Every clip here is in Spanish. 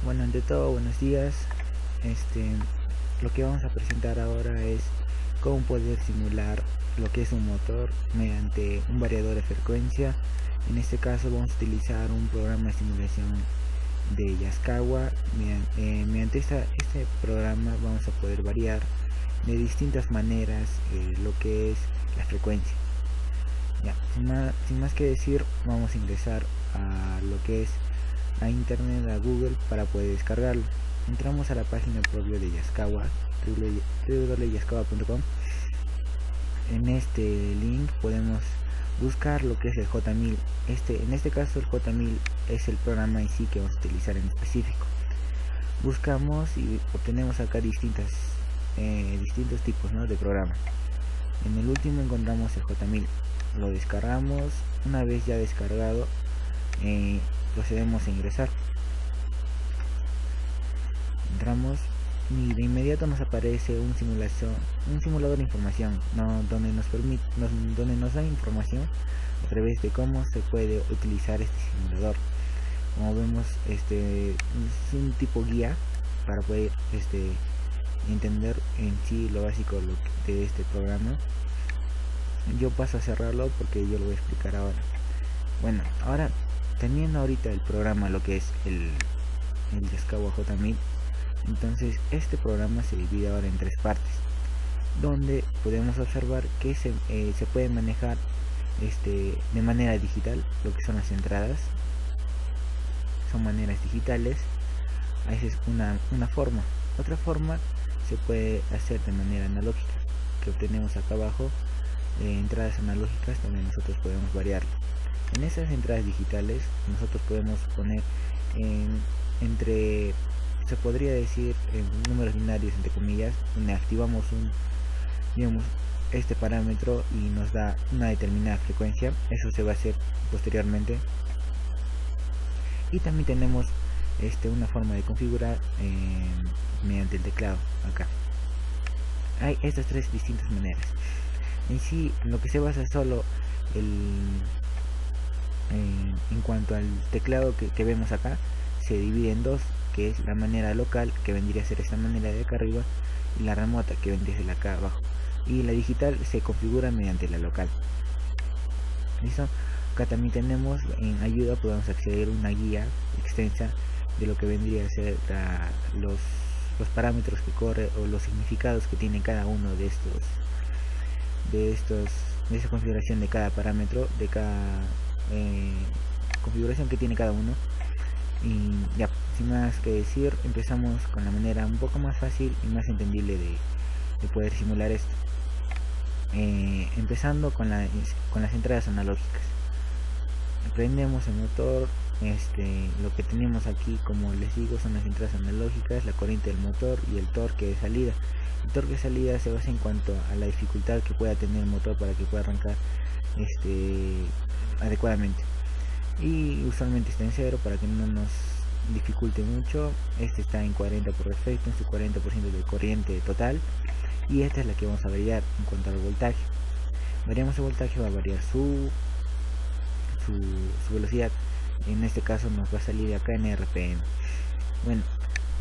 Bueno, ante todo, buenos días. Este, lo que vamos a presentar ahora es cómo poder simular lo que es un motor mediante un variador de frecuencia. En este caso vamos a utilizar un programa de simulación de Yaskawa. Mediante este programa vamos a poder variar de distintas maneras lo que es la frecuencia. Ya, sin más que decir, vamos a ingresar a lo que es a internet, a Google, para poder descargarlo. Entramos a la página propia de Yaskawa, www.yaskawa.com. En este link podemos buscar lo que es el J1000. En este caso el J1000 es el programa en sí que vamos a utilizar en específico. Buscamos y obtenemos acá distintos tipos, ¿no?, de programa. En el último encontramos el J1000. Lo descargamos. Una vez ya descargado, procedemos a ingresar. Entramos y de inmediato nos aparece un simulador de información, donde nos da información a través de cómo se puede utilizar este simulador. Como vemos, es un tipo guía para poder entender en sí lo básico de este programa. Yo paso a cerrarlo porque yo lo voy a explicar ahora. Bueno, ahora teniendo ahorita el programa, lo que es el Yaskawa J1000, entonces este programa se divide ahora en tres partes, donde podemos observar que se puede manejar de manera digital lo que son las entradas. Son maneras digitales. Esa es una forma. Otra forma se puede hacer de manera analógica, que obtenemos acá abajo. Entradas analógicas donde nosotros podemos variarlo. En esas entradas digitales nosotros podemos poner se podría decir números binarios, entre comillas, donde activamos este parámetro y nos da una determinada frecuencia. Eso se va a hacer posteriormente. Y también tenemos una forma de configurar mediante el teclado. Acá hay estas tres distintas maneras. En sí, lo que se basa es solo en cuanto al teclado que vemos acá, se divide en dos, que es la manera local, que vendría a ser esta manera de acá arriba, y la remota, que vendría a ser acá abajo. Y la digital se configura mediante la local. ¿Listo? Acá también tenemos en ayuda, podemos acceder a una guía extensa de lo que vendría a ser los parámetros que corre o los significados que tiene cada uno de esa configuración de cada parámetro, de cada configuración que tiene cada uno. Y ya, sin más que decir, empezamos con la manera un poco más fácil y más entendible de poder simular esto. Empezando con las entradas analógicas. Prendemos el motor. Lo que tenemos aquí, como les digo, son las entradas analógicas, la corriente del motor y el torque de salida. El torque de salida se basa en cuanto a la dificultad que pueda tener el motor para que pueda arrancar adecuadamente, y usualmente está en 0 para que no nos dificulte mucho. Está en 40 por defecto, en su 40% de corriente total, y esta es la que vamos a variar en cuanto al voltaje. Variamos el voltaje, va a variar su velocidad. En este caso nos va a salir acá en RPM. Bueno,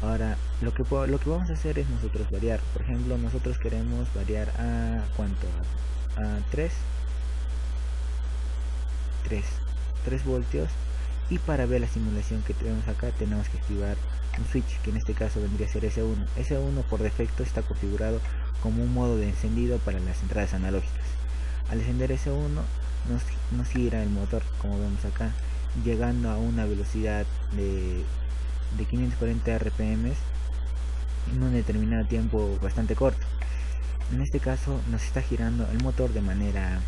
ahora lo que vamos a hacer es nosotros variar. Por ejemplo, nosotros queremos variar a ¿cuánto? A 3 voltios. Y para ver la simulación que tenemos acá, tenemos que activar un switch, que en este caso vendría a ser S1. S1 por defecto está configurado como un modo de encendido para las entradas analógicas. Al encender S1 nos gira el motor, como vemos acá, llegando a una velocidad de 540 rpm en un determinado tiempo bastante corto. En este caso nos está girando el motor de manera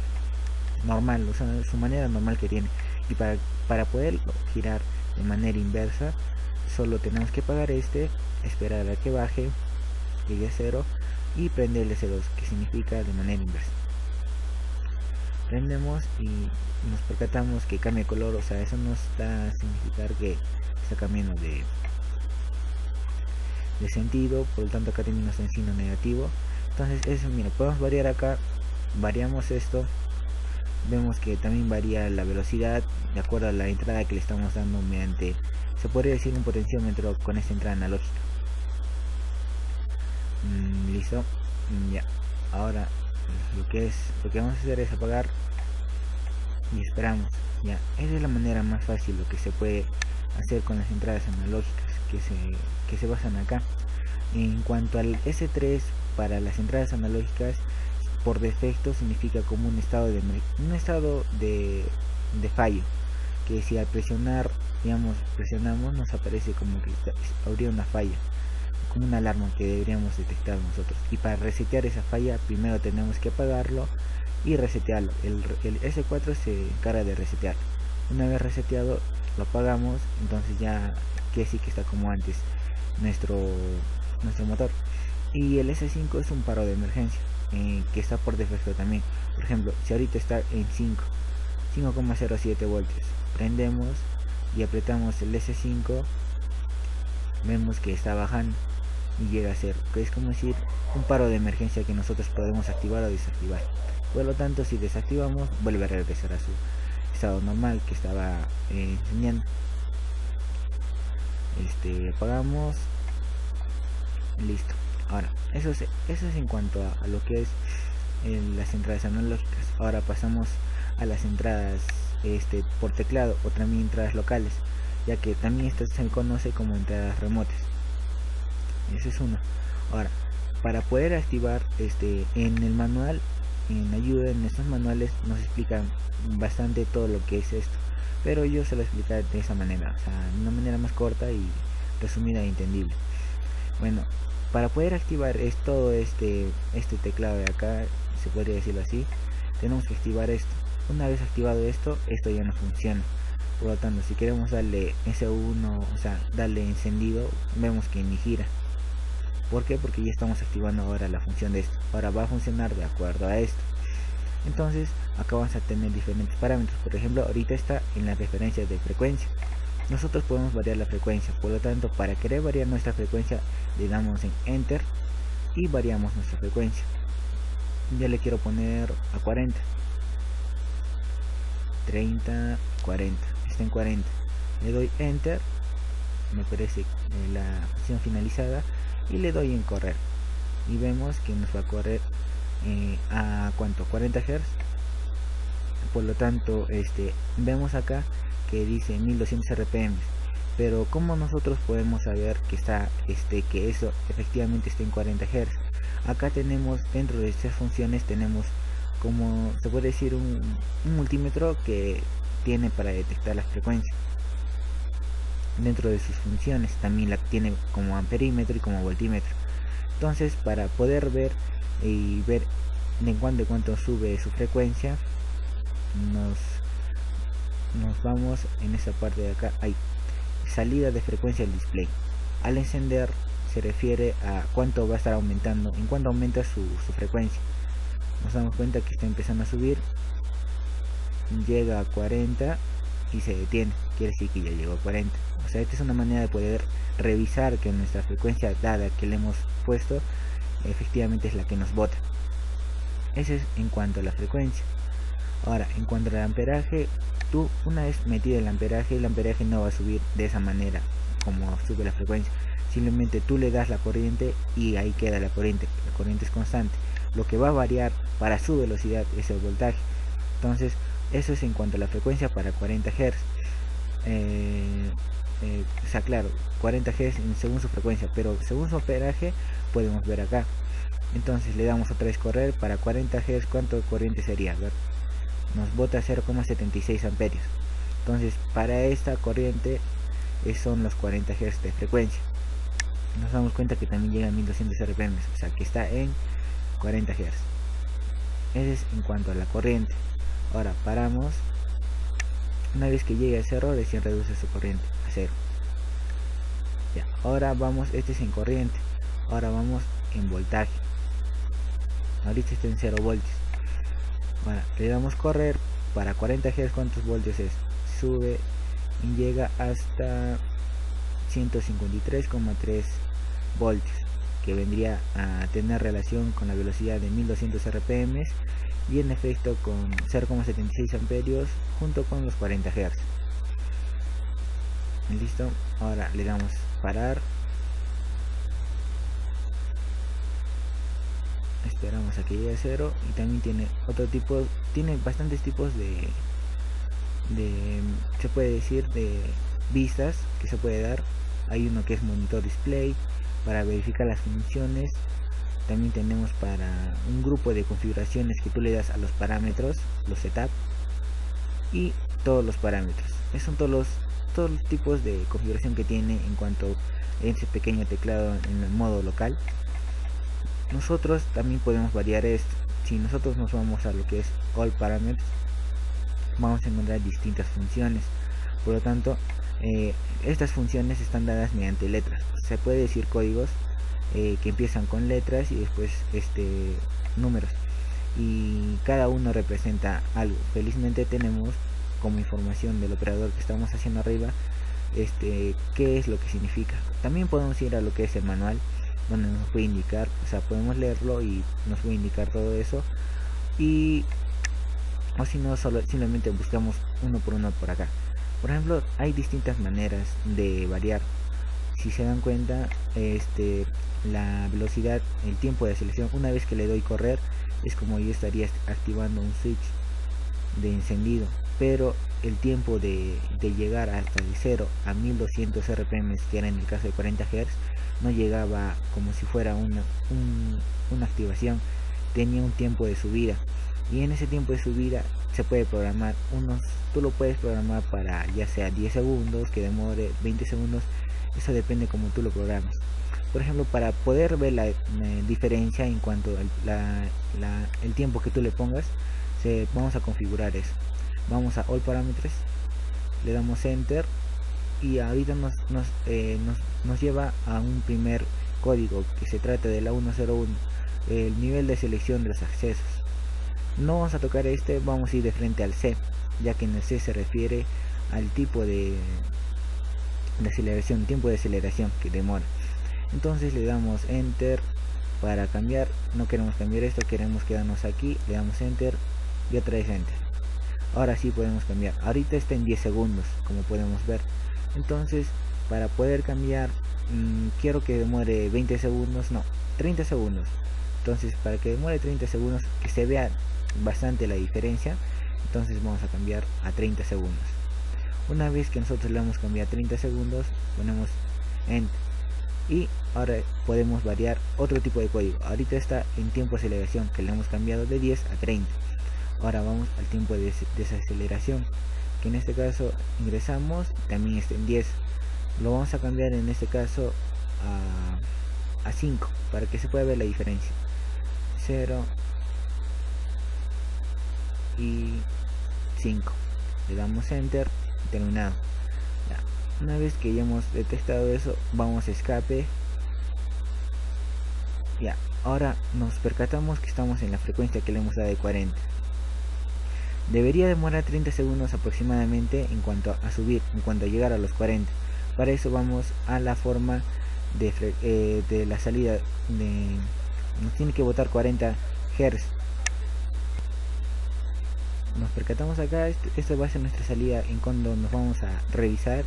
normal, o sea, su manera normal que tiene. Y para poderlo girar de manera inversa, solo tenemos que apagar esperar a que baje, llegue a 0 y prender el S2, que significa de manera inversa. Prendemos y nos percatamos que cambia de color, o sea, eso nos da a significar que está cambiando de sentido. Por lo tanto acá tenemos un signo negativo. Entonces eso, mira, podemos variar acá. Variamos esto vemos que también varía la velocidad de acuerdo a la entrada que le estamos dando mediante, se podría decir, un potenciómetro con esta entrada analógica. Listo. Ya, ahora lo que vamos a hacer es apagar y esperamos. Ya, esa es la manera más fácil lo que se puede hacer con las entradas analógicas que se basan acá. En cuanto al S3, para las entradas analógicas, por defecto significa como un estado de fallo, que si al presionar, digamos, presionamos, nos aparece como que habría una falla, como una alarma que deberíamos detectar nosotros. Y para resetear esa falla, primero tenemos que apagarlo y resetearlo. El S4 se encarga de resetear. Una vez reseteado, lo apagamos, entonces ya que sí que está como antes nuestro motor. Y el S5 es un paro de emergencia, que está por defecto también. Por ejemplo, si ahorita está en 5,07 voltios, prendemos y apretamos el S5, vemos que está bajando y llega a 0, que es como decir un paro de emergencia que nosotros podemos activar o desactivar. Por lo tanto, si desactivamos, vuelve a regresar a su estado normal que estaba enseñando. Apagamos, listo. Ahora, eso es en cuanto a lo que es las entradas analógicas. Ahora pasamos a las entradas por teclado, o también entradas locales, ya que también esto se conoce como entradas remotas. Ese es uno. Ahora, para poder activar en el manual, en ayuda, en estos manuales nos explican bastante todo lo que es esto, pero yo se lo explicaré de esa manera, o sea, de una manera más corta y resumida e entendible. Bueno, para poder activar todo este teclado de acá, se podría decirlo así, tenemos que activar esto. Una vez activado esto ya no funciona. Por lo tanto, si queremos darle S1, o sea, darle encendido, vemos que ni gira. ¿Por qué? Porque ya estamos activando ahora la función de esto. Ahora va a funcionar de acuerdo a esto. Entonces, acá vamos a tener diferentes parámetros. Por ejemplo, ahorita está en las referencias de frecuencia. Nosotros podemos variar la frecuencia, por lo tanto, para querer variar nuestra frecuencia, le damos en Enter y variamos nuestra frecuencia. Ya le quiero poner a 40, 30, 40, está en 40. Le doy Enter, me aparece la opción finalizada y le doy en correr. Y vemos que nos va a correr a ¿cuánto? 40 Hz. Por lo tanto, vemos acá que dice 1200 RPM, pero como nosotros podemos saber que está que eso efectivamente está en 40 Hz. Acá tenemos, dentro de estas funciones tenemos, como se puede decir, un multímetro que tiene para detectar las frecuencias. Dentro de sus funciones también la tiene como amperímetro y como voltímetro. Entonces, para poder ver y ver de cuánto sube su frecuencia, nos vamos en esa parte de acá. Hay salida de frecuencia del display. Al encender se refiere a cuánto va a estar aumentando, en cuánto aumenta su frecuencia. Nos damos cuenta que está empezando a subir, llega a 40 y se detiene, quiere decir que ya llegó a 40. O sea, esta es una manera de poder revisar que nuestra frecuencia dada que le hemos puesto efectivamente es la que nos bota. Ese es en cuanto a la frecuencia. Ahora, en cuanto al amperaje, tú una vez metido el amperaje no va a subir de esa manera como sube la frecuencia. Simplemente tú le das la corriente y ahí queda la corriente es constante. Lo que va a variar para su velocidad es el voltaje. Entonces, eso es en cuanto a la frecuencia para 40 Hz. O sea, claro, 40 Hz según su frecuencia, pero según su amperaje podemos ver acá. Entonces le damos otra vez correr para 40 Hz, ¿cuánto de corriente sería? A ver, nos bota 0,76 amperios. Entonces, para esta corriente son los 40 Hz de frecuencia. Nos damos cuenta que también llega a 1200 RPM, o sea que está en 40 Hz. Ese es en cuanto a la corriente. Ahora paramos. Una vez que llegue a 0, recién reduce su corriente a 0. Ya, ahora vamos, este es en corriente. Ahora vamos en voltaje. Ahorita está en 0 voltios. Ahora le damos correr para 40 Hz. ¿Cuántos voltios es? Sube y llega hasta 153,3 voltios, que vendría a tener relación con la velocidad de 1200 RPM y en efecto con 0,76 amperios junto con los 40 Hz. Listo, ahora le damos parar, esperamos a que llegue a 0 y también tiene bastantes tipos se puede decir, de vistas que se puede dar. Hay uno que es monitor display para verificar las funciones. También tenemos para un grupo de configuraciones que tú le das a los parámetros, los setup y todos los parámetros. Esos son todos los tipos de configuración que tiene en cuanto a ese pequeño teclado en el modo local. Nosotros también podemos variar esto. Si nosotros nos vamos a lo que es All Parameters, vamos a encontrar distintas funciones. Por lo tanto, estas funciones están dadas mediante letras. Se puede decir códigos que empiezan con letras y después números, y cada uno representa algo. Felizmente tenemos como información del operador que estamos haciendo arriba qué es lo que significa. También podemos ir a lo que es el manual, donde nos puede indicar, o sea, podemos leerlo y nos puede indicar todo eso, o si no, simplemente buscamos uno por uno por acá. Por ejemplo, hay distintas maneras de variar. Si se dan cuenta, la velocidad, el tiempo de selección, una vez que le doy correr, es como yo estaría activando un switch de encendido, pero el tiempo de llegar hasta de 0 a 1200 RPM, que era en el caso de 40 Hz, no llegaba como si fuera una activación, tenía un tiempo de subida, y en ese tiempo de subida se puede programar tú lo puedes programar para ya sea 10 segundos, que demore 20 segundos, eso depende como tú lo programas. Por ejemplo, para poder ver la diferencia en cuanto el tiempo que tú le pongas, vamos a configurar eso. Vamos a All Parameters, le damos Enter y ahorita nos lleva a un primer código que se trata de la 101, el nivel de selección de los accesos. No vamos a tocar vamos a ir de frente al C, ya que en el C se refiere al tipo de aceleración, tiempo de aceleración que demora. Entonces le damos Enter para cambiar. No queremos cambiar esto, queremos quedarnos aquí, le damos Enter y otra vez Enter. Ahora sí podemos cambiar. Ahorita está en 10 segundos, como podemos ver. Entonces, para poder cambiar, quiero que demore 20 segundos, no, 30 segundos. Entonces, para que demore 30 segundos, que se vea bastante la diferencia, entonces vamos a cambiar a 30 segundos. Una vez que nosotros le hemos cambiado a 30 segundos, ponemos Enter. Y ahora podemos variar otro tipo de código. Ahorita está en tiempo de aceleración, que le hemos cambiado de 10 a 30. Ahora vamos al tiempo de desaceleración, que en este caso ingresamos, también está en 10. Lo vamos a cambiar en este caso a 5, para que se pueda ver la diferencia. 0 y 5. Le damos Enter y terminado. Una vez que ya hemos detectado eso, vamos a escape. Ya, ahora nos percatamos que estamos en la frecuencia que le hemos dado de 40. Debería demorar 30 segundos aproximadamente en cuanto a subir, en cuanto a llegar a los 40. Para eso vamos a la forma de la salida. Nos tiene que botar 40 Hz. Nos percatamos acá, esta va a ser nuestra salida en cuando nos vamos a revisar,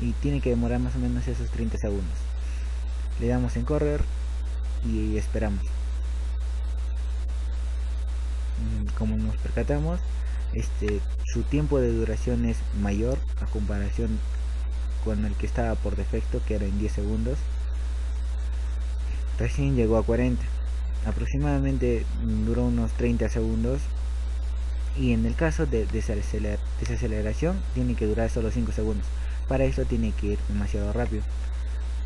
y tiene que demorar más o menos esos 30 segundos. Le damos en correr y esperamos. Como nos percatamos, su tiempo de duración es mayor a comparación con el que estaba por defecto, que era en 10 segundos. Recién llegó a 40, aproximadamente duró unos 30 segundos, y en el caso de desaceleración tiene que durar solo 5 segundos. Para eso tiene que ir demasiado rápido,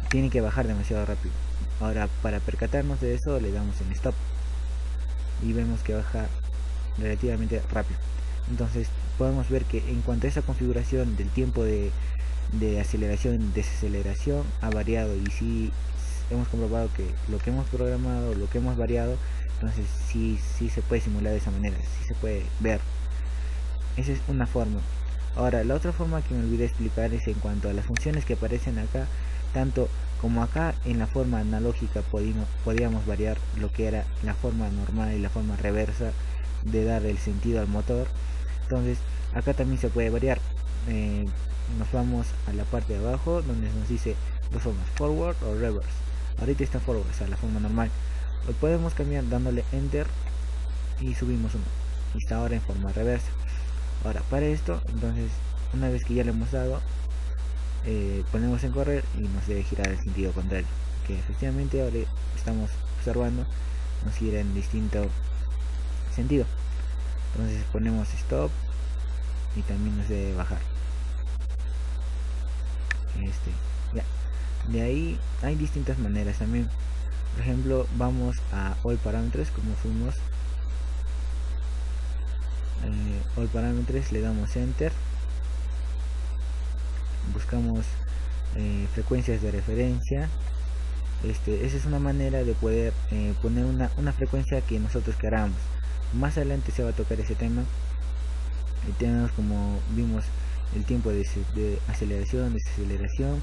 tiene que bajar demasiado rápido. Ahora, para percatarnos de eso, le damos en Stop y vemos que baja relativamente rápido. Entonces podemos ver que en cuanto a esa configuración del tiempo de aceleración y desaceleración ha variado, y si hemos comprobado que lo que hemos programado, lo que hemos variado, entonces sí se puede simular de esa manera, sí se puede ver. Esa es una forma. Ahora, la otra forma que me olvidé explicar es en cuanto a las funciones que aparecen acá. Tanto como acá en la forma analógica podíamos variar lo que era la forma normal y la forma reversa de dar el sentido al motor. Entonces acá también se puede variar. Nos vamos a la parte de abajo donde nos dice dos formas, forward o reverse. Ahorita está forward, o sea, la forma normal. Lo podemos cambiar dándole enter y subimos uno, y está ahora en forma reversa. Ahora para esto, entonces una vez que ya le hemos dado, ponemos en correr y nos debe girar el sentido contrario, que efectivamente ahora estamos observando nos gira en distinto sentido. Entonces ponemos stop y también nos debe bajar. Ya. De ahí hay distintas maneras también. Por ejemplo, vamos a all parámetros, como fuimos all parámetros, le damos enter, buscamos frecuencias de referencia. Esa es una manera de poder poner una frecuencia que nosotros queramos. Más adelante se va a tocar ese tema. Y tenemos, como vimos, el tiempo de aceleración, desaceleración,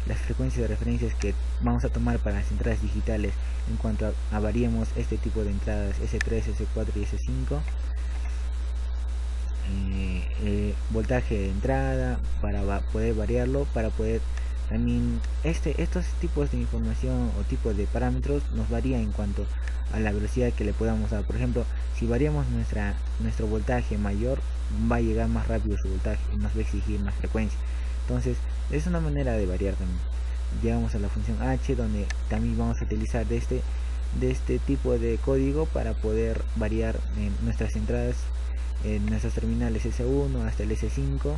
las frecuencias de referencias que vamos a tomar para las entradas digitales en cuanto a variemos este tipo de entradas S3, S4 y S5. Voltaje de entrada para poder variarlo, para poder también estos tipos de información o tipos de parámetros nos varía en cuanto a la velocidad que le podamos dar. Por ejemplo, si variamos nuestro voltaje mayor, va a llegar más rápido su voltaje y nos va a exigir más frecuencia. Entonces es una manera de variar también. Llegamos a la función h, donde también vamos a utilizar de este tipo de código para poder variar nuestras entradas en nuestros terminales S1 hasta el S5.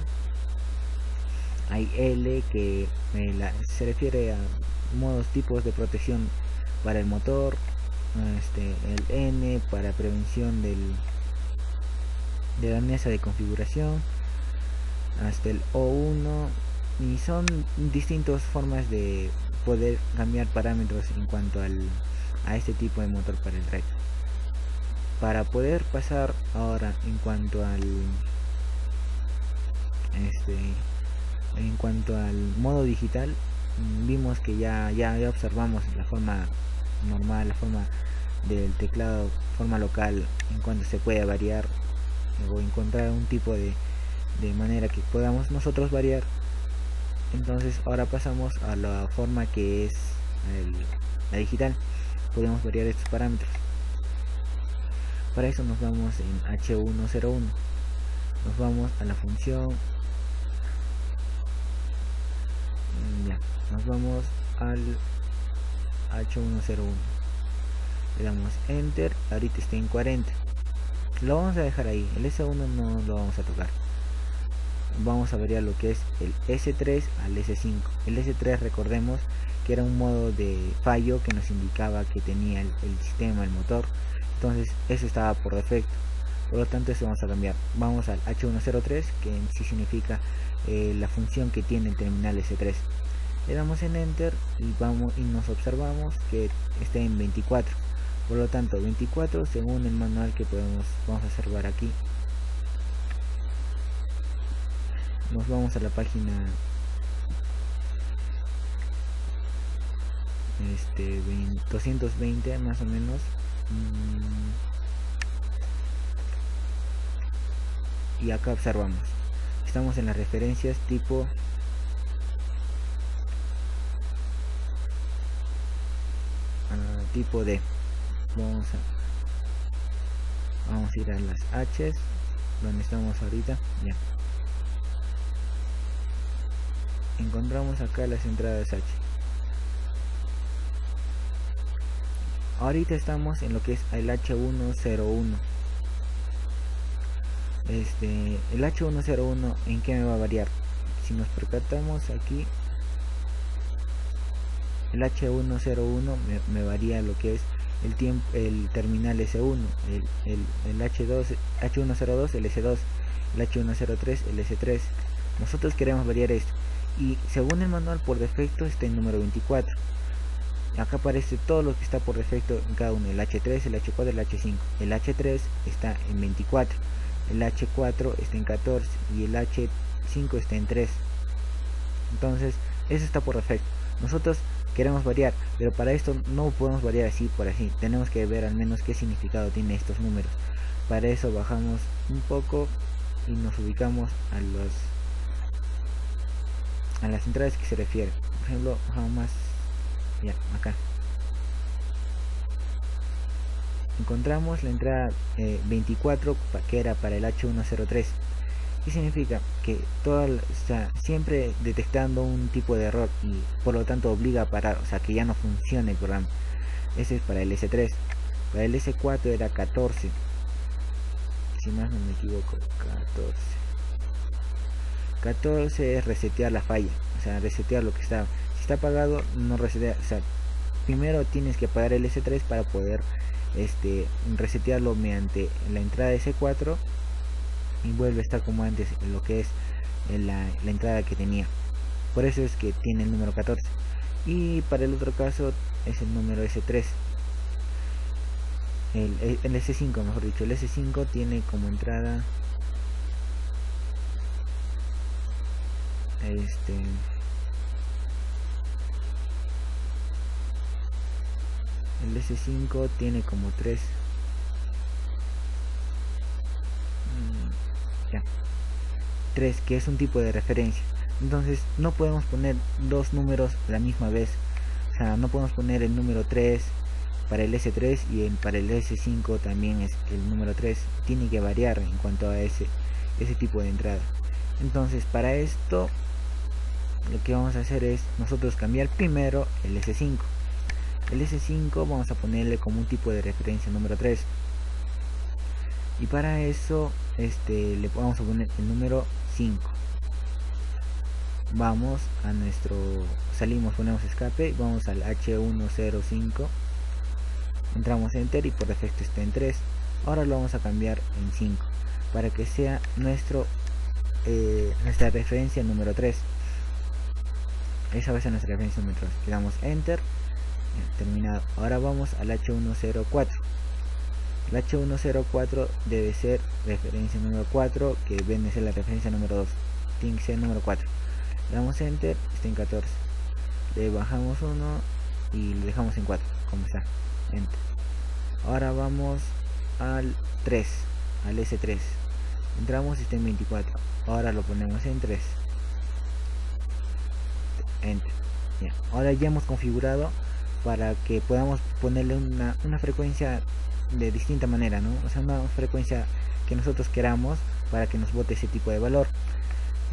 Hay L, que se refiere a modos, tipos de protección para el motor. El N para prevención de la mesa de configuración, hasta el O1, y son distintas formas de poder cambiar parámetros en cuanto a este tipo de motor para el drive. Para poder pasar ahora en cuanto al modo digital, vimos que ya observamos la forma normal, la forma del teclado, forma local, en cuanto se puede variar o encontrar un tipo de manera que podamos nosotros variar. Entonces ahora pasamos a la forma que es la digital. Podemos variar estos parámetros. Para eso nos vamos en H101, nos vamos a la función, nos vamos al H101, le damos enter. Ahorita está en 40, lo vamos a dejar ahí, el S1 no lo vamos a tocar. Vamos a variar lo que es el S3 al S5. El S3, recordemos que era un modo de fallo que nos indicaba que tenía el sistema, el motor. Entonces eso estaba por defecto, por lo tanto eso vamos a cambiar. Vamos al H103, que en sí significa la función que tiene el terminal S3. Le damos en enter y nos observamos que está en 24. Por lo tanto 24, según el manual que vamos a observar aquí. Nos vamos a la página 220 más o menos. Y acá observamos, estamos en las referencias tipo D. Vamos a ir a las H's, donde estamos ahorita. Ya encontramos acá las entradas H. Ahorita estamos en lo que es el H101. El H101, ¿en qué me va a variar? Si nos percatamos aquí, el H101 me varía lo que es el tiempo, el terminal S1, el H102, el S2, el H103, el S3. Nosotros queremos variar esto, y según el manual por defecto está en número 24. Acá aparece todo lo que está por defecto en cada uno: el H3, el H4, el H5. El H3 está en 24, el H4 está en 14 y el H5 está en 3. Entonces eso está por defecto. Nosotros queremos variar, pero para esto no podemos variar así por así. Tenemos que ver al menos qué significado tiene estos números. Para eso bajamos un poco y nos ubicamos a las entradas que se refiere. Por ejemplo, bajamos más, ya, acá encontramos la entrada 24, que era para el H103. ¿Qué significa? Que siempre detectando un tipo de error y por lo tanto obliga a parar, o sea que ya no funcione el programa. Ese es para el S3. Para el S4 era 14, si más no me equivoco, 14 es resetear la falla, o sea, resetear lo que está. Si está apagado, no resetea, o sea, primero tienes que apagar el S3 para poder resetearlo mediante la entrada de S4 y vuelve a estar como antes en lo que es la entrada que tenía. Por eso es que tiene el número 14. Y para el otro caso es el número S3. El S5, mejor dicho, el S5 tiene como entrada el S5 tiene como 3 3, que es un tipo de referencia. Entonces no podemos poner dos números a la misma vez. O sea, no podemos poner el número 3 para el S3 y para el S5 también es el número 3. Tiene que variar en cuanto a ese tipo de entrada. Entonces para esto lo que vamos a hacer es nosotros cambiar primero el S5. El S5 vamos a ponerle como un tipo de referencia número 3. Y para eso le vamos a poner el número 5. Vamos a salimos, ponemos escape, vamos al H105, entramos enter y por defecto está en 3. Ahora lo vamos a cambiar en 5 para que sea nuestra referencia número 3. Esa va a ser nuestra referencia número 3. Le damos enter, terminado. Ahora vamos al H104. El H104 debe ser referencia número 4, que viene a ser la referencia número 2. Tiene que ser número 4. Le damos enter, está en 14. Le bajamos 1 y lo dejamos en 4, como está. Enter. Ahora vamos al 3, al S3. Entramos, está en 24. Ahora lo ponemos en 3. Enter. Ya. Ahora ya hemos configurado para que podamos ponerle una frecuencia de distinta manera, ¿no? O sea, una frecuencia que nosotros queramos para que nos bote ese tipo de valor.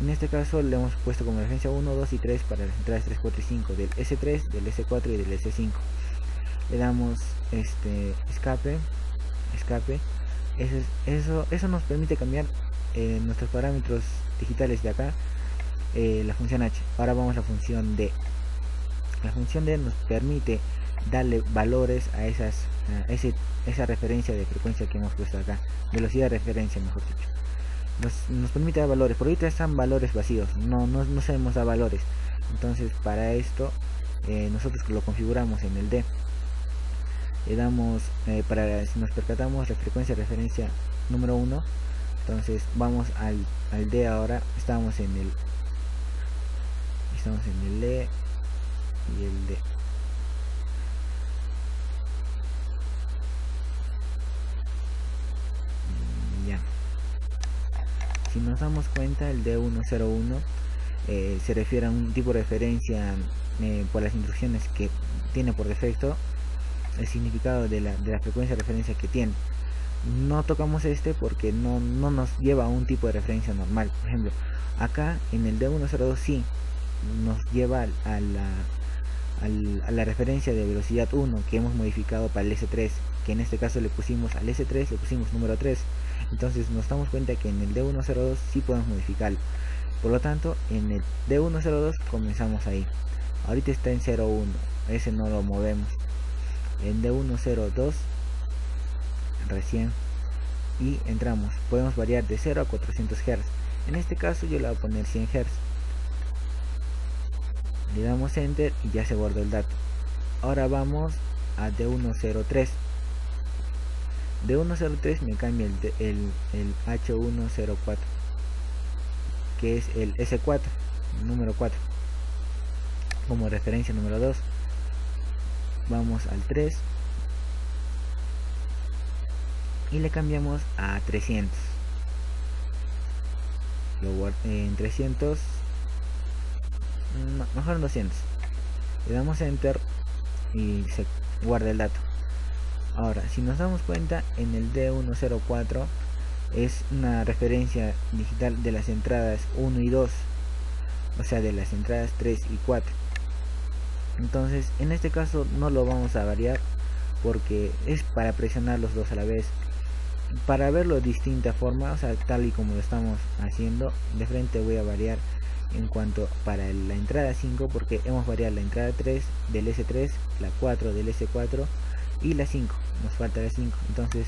En este caso le hemos puesto como referencia 1, 2 y 3 para las entradas 3, 4 y 5 del S3, del S4 y del S5. Le damos escape. Eso nos permite cambiar nuestros parámetros digitales de acá, la función H. Ahora vamos a la función D. La función D nos permite darle valores a esa referencia de frecuencia que hemos puesto acá, velocidad de referencia, mejor dicho. Nos permite dar valores. Por ahorita están valores vacíos, no sabemos dar valores. Entonces para esto nosotros lo configuramos en el D. Le damos, si nos percatamos, la frecuencia de referencia número 1. Entonces vamos al D ahora. Estamos en el E y el D. Ya. Si nos damos cuenta, el D101 se refiere a un tipo de referencia por las instrucciones que tiene por defecto, el significado de la frecuencia de referencia que tiene. No tocamos porque no nos lleva a un tipo de referencia normal. Por ejemplo, acá en el D102 sí nos lleva a la referencia de velocidad 1 que hemos modificado para el S3, que en este caso le pusimos al S3, le pusimos número 3. Entonces nos damos cuenta que en el D102 sí podemos modificarlo. Por lo tanto, en el D102 comenzamos ahí. Ahorita está en 0,1, ese no lo movemos. En D102 recién, y entramos. Podemos variar de 0 a 400 Hz. En este caso yo le voy a poner 100 Hz. Le damos enter y ya se guardó el dato. Ahora vamos a D103. D103 me cambia el H104, que es el S4, número 4, como referencia número 2. Vamos al 3. y le cambiamos a 300. Lo guardo en 300, no, mejor en 200. Le damos enter y se guarda el dato. Ahora, si nos damos cuenta, en el D104 es una referencia digital de las entradas 1 y 2, o sea, de las entradas 3 y 4. Entonces, en este caso no lo vamos a variar porque es para presionar los dos a la vez. Para verlo de distinta forma, o sea, tal y como lo estamos haciendo, de frente voy a variar en cuanto para la entrada 5, porque hemos variado la entrada 3 del S3, la 4 del S4 y la 5, nos falta la 5. Entonces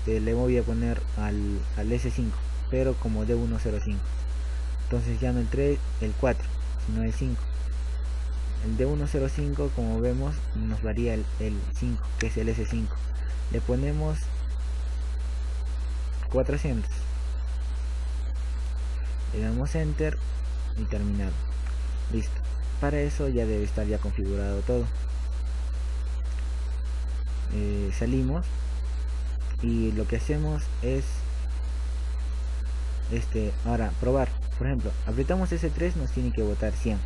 le voy a poner al S5, pero como D105. Entonces ya no el 3, el 4, sino el 5. El D105, como vemos, nos varía el 5, que es el S5. Le ponemos 400. Le damos enter y terminado. Listo. Para eso ya debe estar ya configurado todo. Salimos y lo que hacemos es ahora probar. Por ejemplo, apretamos S3, nos tiene que botar 100.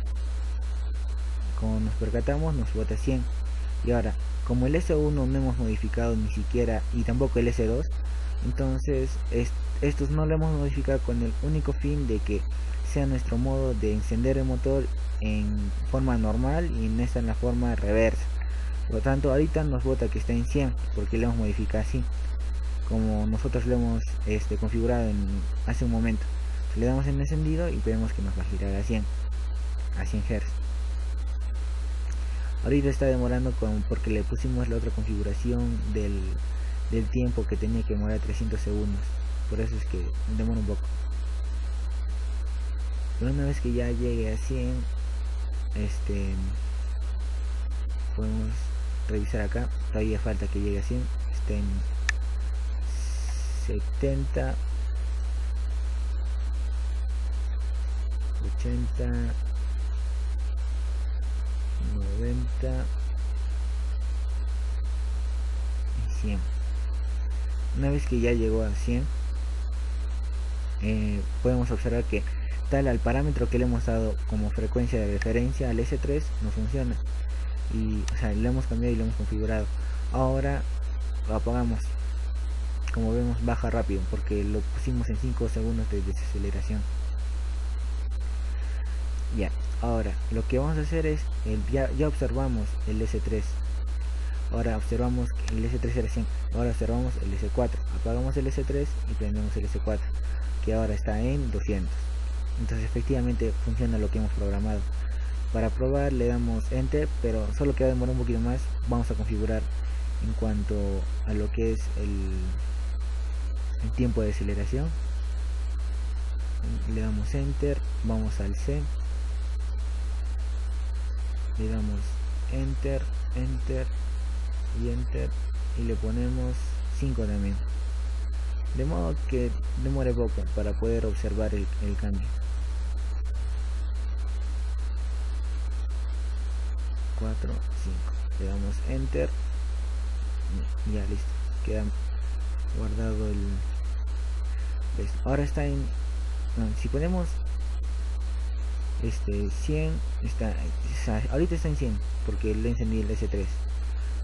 Como nos percatamos, nos bota 100. Y ahora, como el S1 no hemos modificado ni siquiera, y tampoco el S2, entonces estos no lo hemos modificado con el único fin de que sea nuestro modo de encender el motor en forma normal y en esta en la forma reversa. Por lo tanto, ahorita nos bota que está en 100 porque lo hemos modificado así, como nosotros lo hemos configurado hace un momento. Le damos en encendido y vemos que nos va a girar a 100 Hz. Ahorita está demorando porque le pusimos la otra configuración del tiempo, que tenía que demorar 300 segundos. Por eso es que demora un poco. Pero una vez que ya llegue a 100, podemos revisar acá. Todavía falta que llegue a 100. Está en 70, 80, 90 y 100. Una vez que ya llegó a 100, podemos observar que tal al parámetro que le hemos dado como frecuencia de referencia al S3 no funciona, y o sea, lo hemos cambiado y lo hemos configurado. Ahora lo apagamos. Como vemos, baja rápido porque lo pusimos en 5 segundos de desaceleración. Ya, ahora lo que vamos a hacer es ya observamos el S3. Ahora observamos que el S3 era 100. Ahora observamos el S4. Apagamos el S3 y prendemos el S4, que ahora está en 200. Entonces efectivamente funciona lo que hemos programado. Para probar le damos enter, pero solo que va a demorar un poquito más. Vamos a configurar en cuanto a lo que es el tiempo de aceleración. Le damos enter, vamos al C, le damos enter, enter y enter, y le ponemos 5 también, de modo que demore poco para poder observar el cambio. 4, 5, le damos enter y ya listo, queda guardado el... Ahora está en... si ponemos 100, ahorita está en 100 porque le encendí el S3.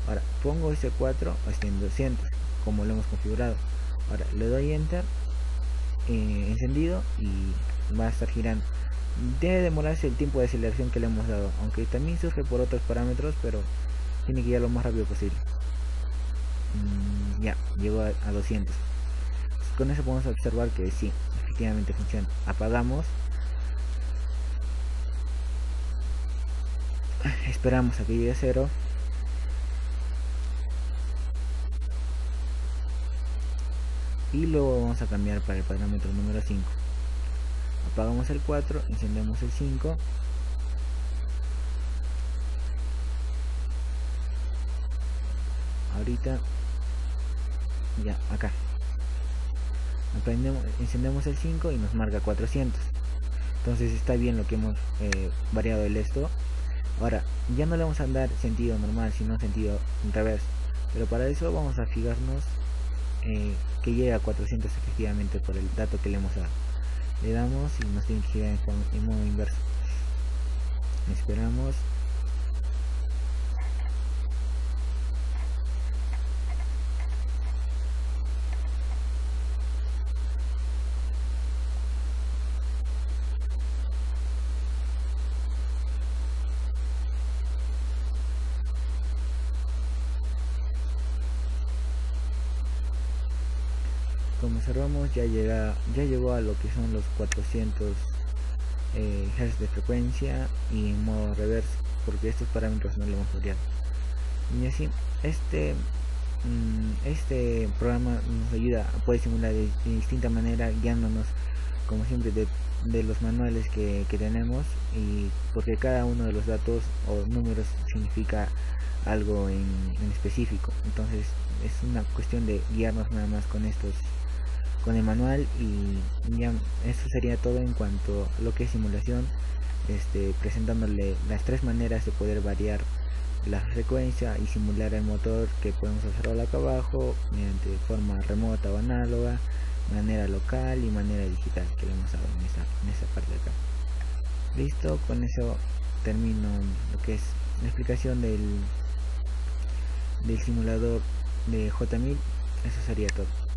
Ahora pongo S4, está en 200 como lo hemos configurado. Ahora le doy enter, encendido, y va a estar girando. Debe demorarse el tiempo de aceleración que le hemos dado, aunque también surge por otros parámetros, pero tiene que ir lo más rápido posible. Ya llegó a 200. Con eso podemos observar que sí, efectivamente funciona. Apagamos, esperamos a que llegue a 0 y luego vamos a cambiar para el parámetro número 5. Apagamos el 4, encendemos el 5, ahorita ya acá encendemos el 5 y nos marca 400. Entonces está bien lo que hemos variado el esto. Ahora ya no le vamos a dar sentido normal, sino sentido en reverso, pero para eso vamos a fijarnos que llegue a 400 efectivamente por el dato que le hemos dado. Le damos y nos tiene que girar en modo inverso. Esperamos. Como observamos, ya llegó a lo que son los 400 Hz de frecuencia y en modo reverso, porque estos parámetros no lo hemos variado. Y así, este programa nos ayuda, puede simular de distinta manera, guiándonos como siempre de los manuales que tenemos, y porque cada uno de los datos o números significa algo en específico. Entonces es una cuestión de guiarnos nada más con el manual, y ya eso sería todo en cuanto a lo que es simulación, presentándole las tres maneras de poder variar la frecuencia y simular el motor que podemos observar acá abajo mediante forma remota o análoga, manera local y manera digital, que le hemos dado en esa parte de acá. Listo, con eso termino lo que es la explicación del simulador de J1000. Eso sería todo.